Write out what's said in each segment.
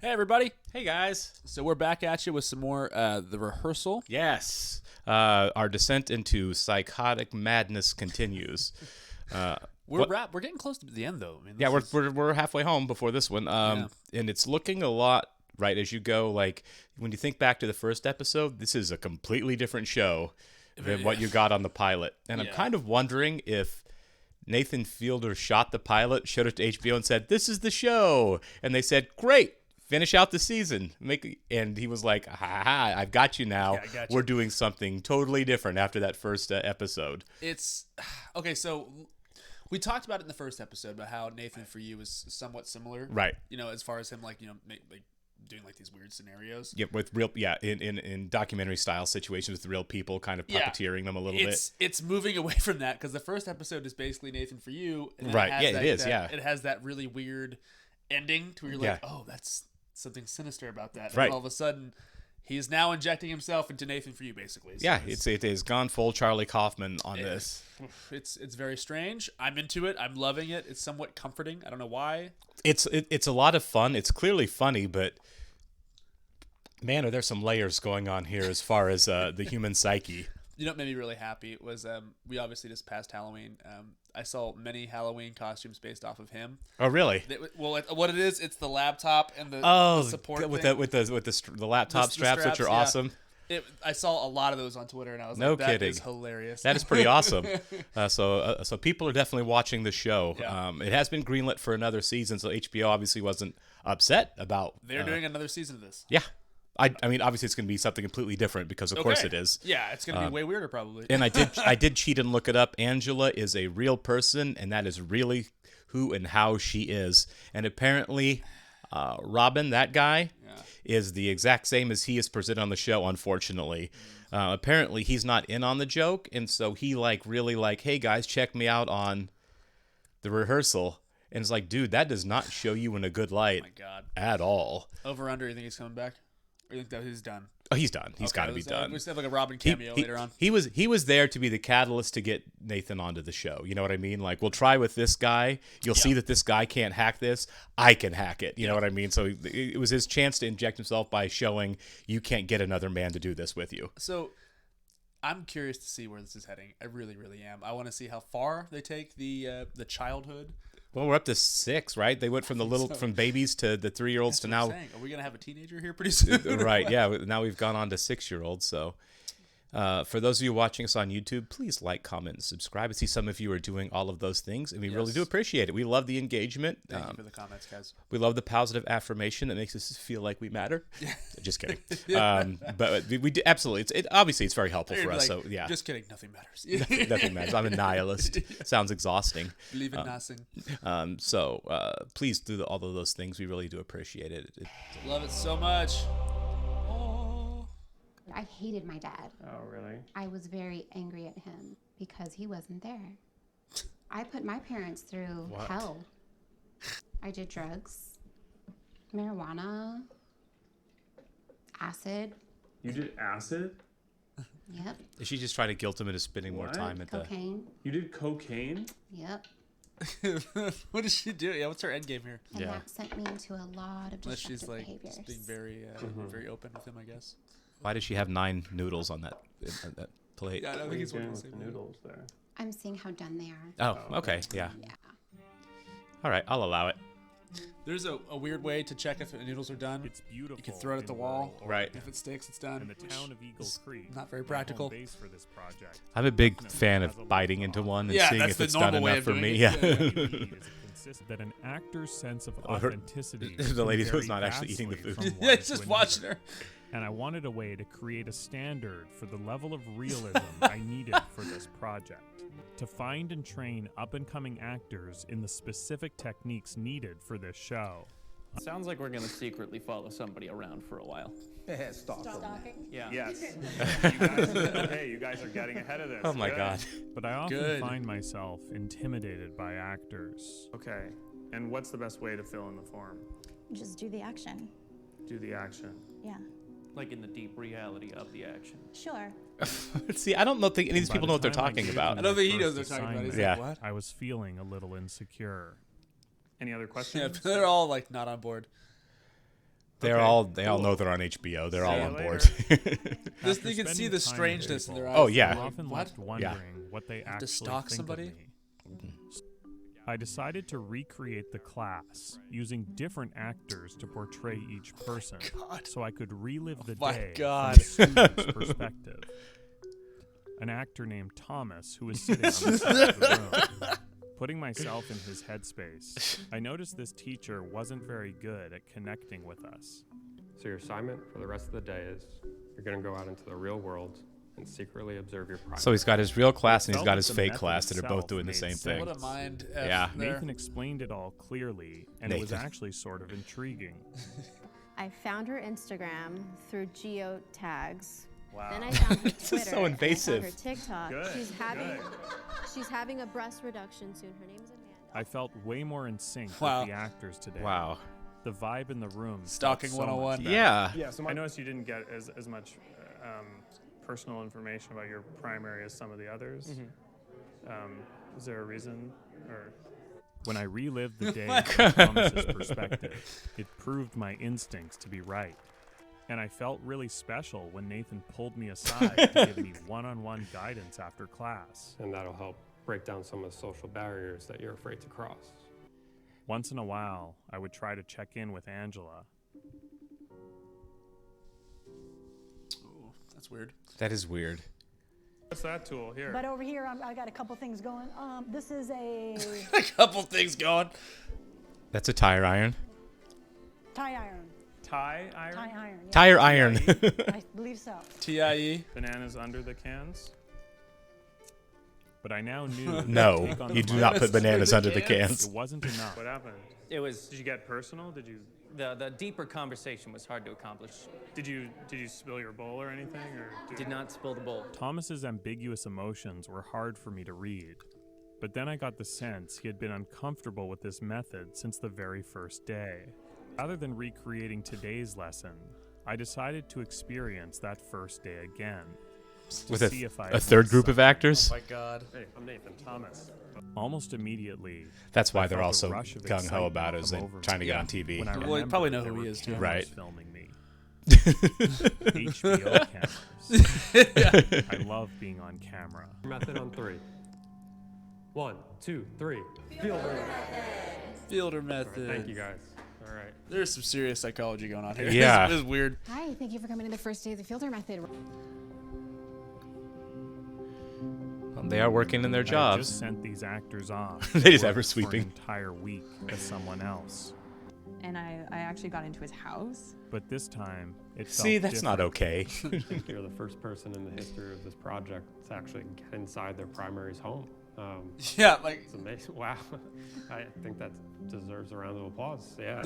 Hey, everybody. Hey, guys. So we're back at you with some more The Rehearsal. Yes. Our descent into psychotic madness continues. We're getting close to the end, though. I mean, Yeah, we're halfway home before this one. And it's looking a lot, right, as you go, like, when you think back to the first episode, this is a completely different show than what you got on the pilot. And I'm kind of wondering if Nathan Fielder shot the pilot, showed it to HBO, and said, "This is the show." And they said, "Great. Finish out the season." And he was like, "Ha, I've got you now. Yeah, I got you. We're doing something totally different after that first episode." It's okay. So we talked about it in the first episode about how Nathan For You is somewhat similar, Right. You know, as far as him, like doing like these weird scenarios. Yeah, with real, in documentary style situations with real people, kind of puppeteering them a little bit. It's moving away from that because the first episode is basically Nathan For You, and then Right. it has that really weird ending to where you're like, oh, that's something sinister about that. And Right. all of a sudden, he's now injecting himself into Nathan For You, basically. So it is gone full Charlie Kaufman on this. It's very strange. I'm into it. I'm loving it. It's somewhat comforting. I don't know why. It's a lot of fun. It's clearly funny, but man, are there some layers going on here as far as the human psyche. You know what made me really happy was we obviously just passed Halloween. I saw many Halloween costumes based off of him. Oh, really? What it is, it's the laptop and the support with thing. the laptop straps, which are yeah. awesome. I saw a lot of those on Twitter, and I was No like, that kidding. is hilarious. That is pretty awesome. So people are definitely watching the show. Yeah. It has been greenlit for another season, so HBO obviously wasn't upset about. They're doing another season of this. Yeah. I mean, obviously it's going to be something completely different because, of course, it is. Yeah, it's going to be way weirder, probably. And I did cheat and look it up. Angela is a real person, and that is really who and how she is. And apparently, Robin, that guy, is the exact same as he is presented on the show, unfortunately. Apparently, he's not in on the joke, and so he, hey, guys, check me out on The Rehearsal. And it's like, dude, that does not show you in a good light Oh, my God. at all. Over under, you think he's coming back? Or you think that he's done? Oh, he's done. He's got to be done. We just have like a Robin cameo later on. He was there to be the catalyst to get Nathan onto the show. You know what I mean? Like, we'll try with this guy. You'll see that this guy can't hack this. I can hack it. You know what I mean? So it was his chance to inject himself by showing you can't get another man to do this with you. So I'm curious to see where this is heading. I really, really am. I want to see how far they take the childhood. Well, we're up to 6, right? They went from from babies to the 3-year-olds to now. Are we gonna have a teenager here pretty soon? Right? Yeah. Now we've gone on to 6-year-olds. So, for those of you watching us on YouTube, please like, comment, and subscribe. I see some of you are doing all of those things, and we really do appreciate it. We love the engagement. Thank you for the comments, guys. We love the positive affirmation that makes us feel like we matter. Just kidding. But we do, absolutely. Obviously, it's very helpful for us. So yeah. Just kidding. Nothing matters. Nothing matters. I'm a nihilist. Sounds exhausting. Believe in nothing. So please do all of those things. We really do appreciate it. Love it so much. I hated my dad. Oh, really? I was very angry at him because he wasn't there. I put my parents through hell. I did drugs, marijuana, acid. You did acid? Yep. Is she just trying to guilt him into spending more time at Cocaine. You did cocaine? Yep. What does she do? Yeah, what's her end game here? And that sent me into a lot of Unless destructive she's like behaviors. just being very, very open with him, I guess. Why did she have 9 noodles on that plate? Yeah, I don't think he's doing working the with same the noodle. noodles there. I'm seeing how done they are. Oh, okay. Yeah. Yeah. All right. I'll allow it. There's a weird way to check if the noodles are done. It's beautiful. You can throw it at the wall. Right. If it sticks, it's done. In the town of Eagles Creek. Not very my practical. home base for this project. I'm a big fan of biting into one and Yeah, seeing that's if the it's done normal way enough of for doing me. it. Yeah. What you need is that an actor's sense of authenticity. The lady can who's vary not actually eating the vastly food. from Yeah, one it's to just another. watching her. And I wanted a way to create a standard for the level of realism I needed for this project. To find and train up-and-coming actors in the specific techniques needed for this show. Sounds like we're gonna secretly follow somebody around for a while. Stalking? Yeah. Yes. You guys are getting ahead of this. Oh my God. But I often Good. find myself intimidated by actors. Okay. And what's the best way to fill in the form? Just do the action. Do the action. Yeah. Like in the deep reality of the action. Sure. See, I don't think any of these By people the know what they're time I talking gave about. them I don't my think he knows first what they're talking about. He's assignment, Yeah. like, what? I was feeling a little insecure. Any other Yeah, questions? they're all like not on board. They all know they're on HBO. They're all See you on later. board. After You can see spending the time strangeness in with their people, eyes. Oh, yeah. I'm often What? left wondering what they actually stalk think somebody? of me. I decided to recreate the class using different actors to portray each person, God. so I could relive the my day God. from the student's perspective. An actor named Thomas, who was sitting on the side of the room. Putting myself in his headspace, I noticed this teacher wasn't very good at connecting with us. So your assignment for the rest of the day is you're going to go out into the real world and secretly observe your project. So he's got his real class and he's Felt got like his the fake method class that are both itself doing the made same sense. thing. What a mind F Yeah. there. Nathan explained it all clearly, and it was Nathan. actually sort of intriguing. I found her Instagram through geo tags. Wow. Then I found her This Twitter. is so invasive. And I found her TikTok. Good, She's having a breast reduction soon. Her name is Amanda. I felt way more in sync Wow. with the actors today. Wow. The vibe in the room. felt Stalking so much 101. better. Yeah. Yeah, so I noticed you didn't get as much personal information about your primary as some of the others. Is there a reason? Or When I relived the day from Thomas's perspective, it proved my instincts to be right. And I felt really special when Nathan pulled me aside to give me one-on-one guidance after class. And that'll help break down some of the social barriers that you're afraid to cross. Once in a while, I would try to check in with Angela. Ooh, that's weird. That is weird. what's that tool here? But over here, I got a couple things going. This is a A couple things going. That's a tire iron. tie iron. Tie iron? Tie iron. Yeah. Tire iron. I believe so. TIE. Bananas under the cans? But I now knew that No, to take on you the do not put mindset, bananas under the it cans. wasn't enough. What happened? It was Did you get personal? Did you the deeper conversation was hard to accomplish. did you spill your bowl or anything? Or Did not spill the bowl. Thomas's ambiguous emotions were hard for me to read. But then I got the sense he had been uncomfortable with this method since the very first day. Rather than recreating today's lesson, I decided to experience that first day again. to With see if I a had third missed group of something. actors? My God. Hey, I'm Nathan Thomas. Almost immediately, That's why I they're felt all a so rush of gung ho excitement about it, is come they over trying to me get on TV. when I Well, you probably remembered know there who he were is, too. cameras Right. filming me. HBO cameras. I love being on camera. Method on 3. 1, 2, 3. Fielder. Fielder method. Thank you guys. All right. There's some serious psychology going on here. Yeah. This is weird. Hi, thank you for coming to the first day of the Fielder Method. They are working in their I had jobs. just sent these actors off. They just to have her work for an sweeping. entire week as someone else. And I actually got into his house. But this time, it felt See, that's not different. okay. I think you're the first person in the history of this project to actually get inside their primary's home. Yeah, like. It's amazing. Wow. I think that deserves a round of applause. Yeah.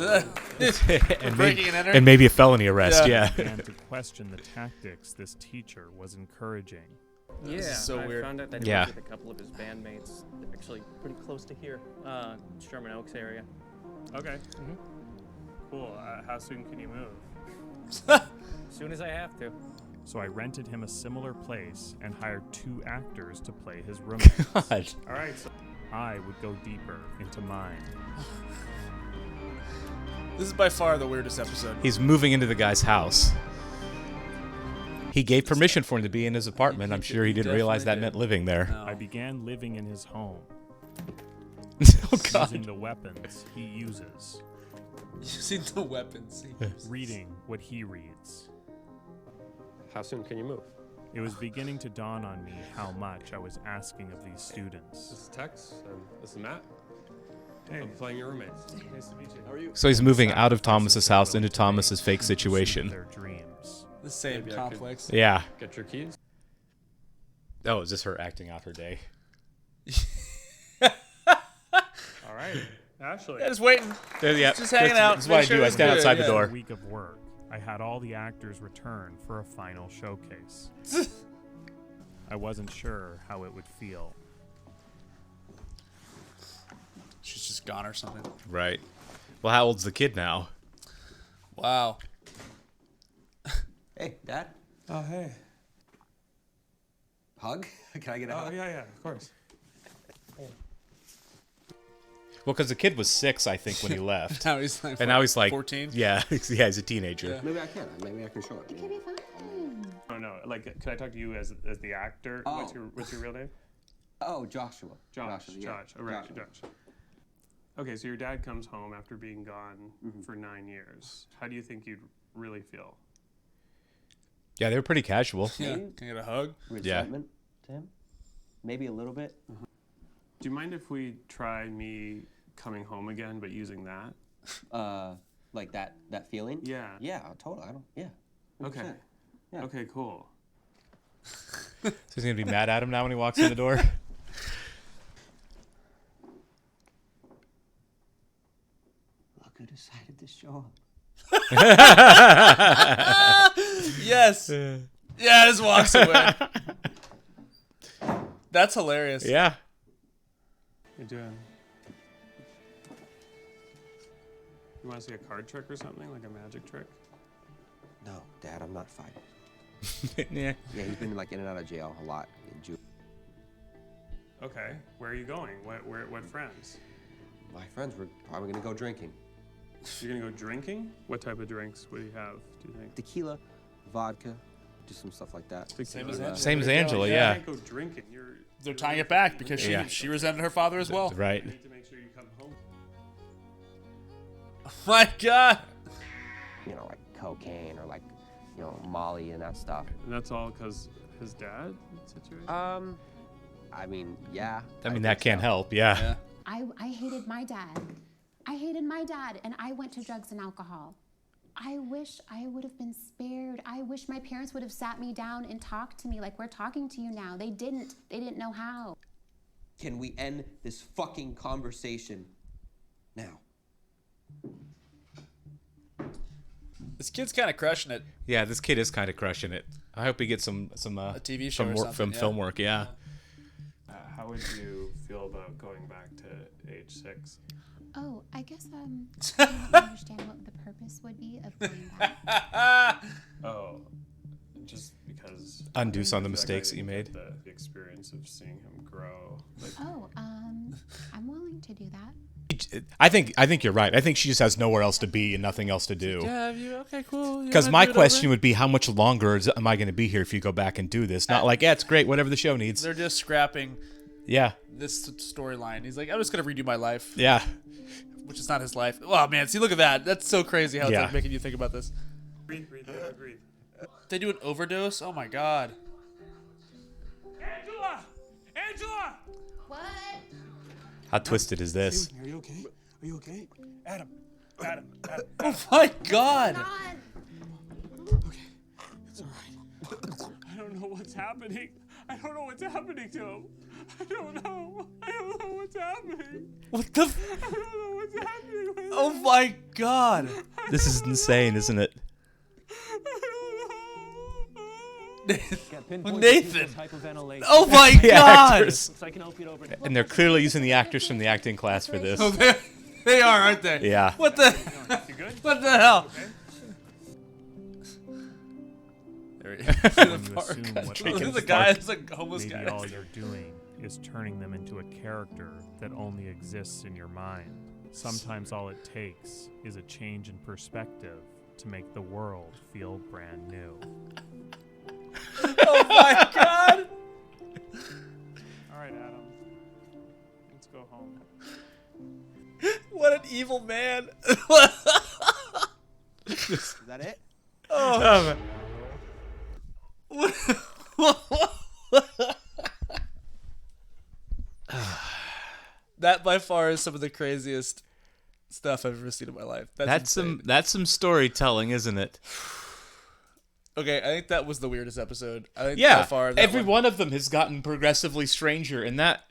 and, Breaking and entering. and maybe a felony arrest, Yeah. yeah. And to question the tactics this teacher was encouraging. Yeah, This is so I weird. found out that he Yeah. was with a couple of his bandmates. They're actually pretty close to here, Sherman Oaks area. Okay. Cool. How soon can you move? As soon as I have to. So I rented him a similar place and hired 2 actors to play his roommates. God. All right. So I would go deeper into mine. This is by far the weirdest episode. He's moving into the guy's house. He gave permission for him to be in his apartment. I'm sure he didn't realize that meant living there. No. I began living in his home, Oh, God. using the weapons he uses, Using the weapons. reading what he reads. How soon can you move? It was beginning to dawn on me how much I was asking of these This students. is Tex, and this is Matt. hey, I'm playing your roommates. nice to meet you. How are you? So he's moving out of Thomas's Sacrifices house they're into willing to Thomas's make fake in pursuit of situation. Their dreams. The same Maybe I could- complex. Yeah. Get your keys. Oh, is this her acting out her day? All right. Ashley. Yeah, just waiting. Yeah, Just hanging out. That's what I Make sure do. I it's stand good, outside yeah. the door. After a week of work, I had all the actors return for a final showcase. I wasn't sure how it would feel. She's just gone or something. Right. Well, how old's the kid now? Wow. Hey, Dad. Oh, hey. Hug? Can I get a Oh, hug? yeah, of course. Well, because the kid was 6, I think, when he left. Now he's like, and now he's like 14. Yeah, yeah, he's a teenager. Yeah. Maybe I can. Maybe I can show it. It can be fun. Oh no, like, can I talk to you as the actor? Oh. What's your real name? Oh, Joshua. Josh. Yeah. Oh, right, Josh. Okay, so your dad comes home after being gone for 9 years. How do you think you'd really feel? Yeah, they were pretty casual. Yeah. Can I get a hug? Resentment to him? Maybe a little bit. Do you mind if we try me coming home again, but using that? Like that feeling? Yeah. Yeah, totally. Yeah. 100%. Okay. Yeah. Okay, cool. So he's gonna be mad at him now when he walks in the door. Look who decided to show up. Yes. Yeah, just walks away. That's hilarious. Yeah. You doing? You want to see a card trick or something, like a magic trick? No, Dad, I'm not 5. Yeah. Yeah, he's been like in and out of jail a lot in June. Okay, where are you going? What friends? My friends were probably gonna go drinking. You're gonna go drinking? What type of drinks would you have? Do you think? Tequila, vodka, just some stuff like that. Same as Angela. Same as Angela, You yeah. can't go drinking. They're tying it back because Yeah. she resented her father as well. Right. I need to make sure you come home. Oh my God. You know, like cocaine or like, you know, Molly and that stuff. And that's all because his dad situation? I mean, yeah. I mean, think that can't so. help. Yeah. I hated my dad. I hated my dad, and I went to drugs and alcohol. I wish I would have been spared. I wish my parents would have sat me down and talked to me like we're talking to you now. They didn't. They didn't know how. Can we end this fucking conversation now? This kid's kind of crushing it. Yeah, this kid is kind of crushing it. I hope he gets some a TV show or from something, film work. Yeah. How would you feel about going back to age 6? Oh, I guess I don't understand what the purpose would be of going back. Oh, just because Undo some of the I feel mistakes I that you didn't made. get the experience of seeing him grow. Like, Oh, I'm willing to do that. I think you're right. I think she just has nowhere else to be and nothing else to do. Yeah, okay, cool. Because my question would be, how much longer am I going to be here if you go back and do this? Not like, yeah, it's great, whatever the show needs. They're just scrapping Yeah. this storyline. He's like, I'm just going to redo my life. Yeah. Which is not his life. Oh, man. See, look at that. That's so crazy how it's Yeah. like making you think about this. breathe, breathe. They do an overdose? Oh, my God. Angela! What? How twisted is this? Are you okay? Are you okay? Adam. Oh, my God. It's all right. I don't know what's happening. I don't know what's happening to him. I don't know what's happening. What the? I don't know what's happening with Oh, him. my God. This is insane, isn't it? Nathan. Oh, my God. Actors. And they're clearly using the actors from the acting class for this. Oh, they are, aren't they? Yeah. What the? What the hell? There he is. When you assume what Look at others the guy. think, It's a homeless maybe guy. all you're doing is turning them into a character that only exists in your mind. Sometimes all it takes is a change in perspective to make the world feel brand new. Oh my God! All right, Adam. Let's go home. What an evil man! Is that it? Oh. That by far is some of the craziest stuff I've ever seen in my life. That's insane. some storytelling, isn't it? Okay, I think that was the weirdest episode. I think Yeah. by far that Every one of them has gotten progressively stranger, and that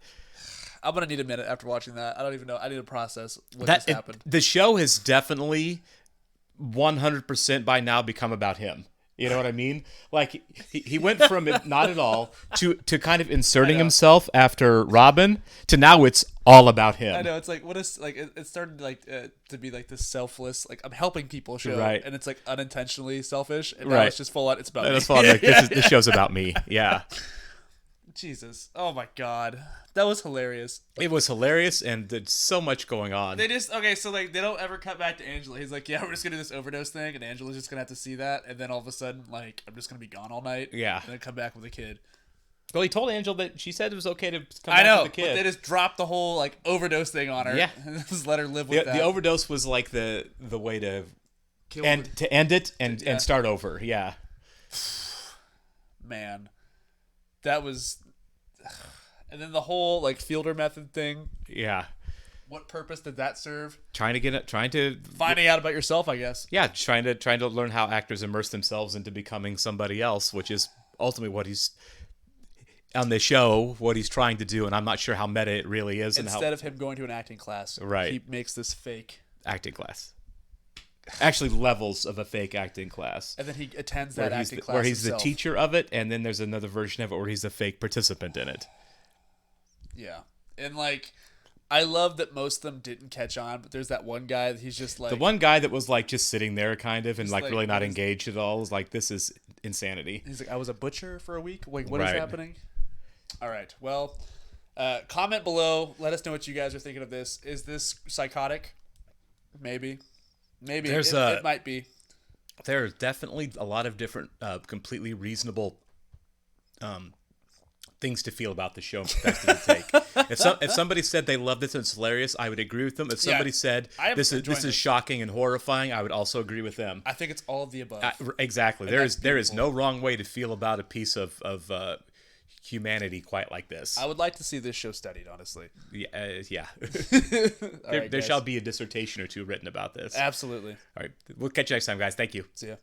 I'm gonna need a minute after watching that. I don't even know. I need to process what that just happened. the show has definitely 100% by now become about him. You know what I mean? Like he went from it not at all to kind of inserting himself after Robin to now it's all about him. I know, it's like what is like it started like to be like this selfless, like I'm helping people show, Right. and it's like unintentionally selfish, and now Right. it's just full on. It's about And me. it's all like this show's about me. Yeah. Jesus. Oh my God. That was hilarious. It was hilarious, and there's so much going on. They just, okay, so like, they don't ever cut back to Angela. He's like, yeah, we're just gonna do this overdose thing, and Angela's just gonna have to see that, and then all of a sudden, like, I'm just gonna be gone all night. Yeah. And then come back with a kid. Well, he told Angela that she said it was okay to come I back know, with the kid. but they just dropped the whole, like, overdose thing on her. Yeah. And just let her live with that. The overdose was like the way to Kill end it and Yeah. start over. Yeah. Man. That was... And then the whole, like, Fielder method thing. Yeah. What purpose did that serve? Trying to Finding out about yourself, I guess. Yeah, trying to learn how actors immerse themselves into becoming somebody else, which is ultimately what he's on the show, what he's trying to do, and I'm not sure how meta it really is. Instead of him going to an acting class, right, he makes this fake acting class. Actually, levels of a fake acting class. And then he attends that acting class where he's himself. the teacher of it, and then there's another version of it where he's a fake participant in it. Yeah. And, like, I love that most of them didn't catch on, but there's that one guy that he's just like... The one guy that was, like, just sitting there, kind of, and, like, like, really not engaged at all, was like, this is insanity. He's like, I was a butcher for a week? Wait, what is Right. happening? All right. Well, comment below. Let us know what you guys are thinking of this. Is this psychotic? Maybe. Maybe. It might be. There are definitely a lot of different, completely reasonable things to feel about the show and perspective to take. If somebody said they loved this and it's hilarious, I would agree with them. If somebody said this is shocking and horrifying, I would also agree with them. I think it's all of the above. Exactly. There is no wrong way to feel about a piece of humanity quite like this. I would like to see this show studied, honestly. Yeah. Right, there shall be a dissertation or two written about this. Absolutely. All right. We'll catch you next time, guys. Thank you. See ya.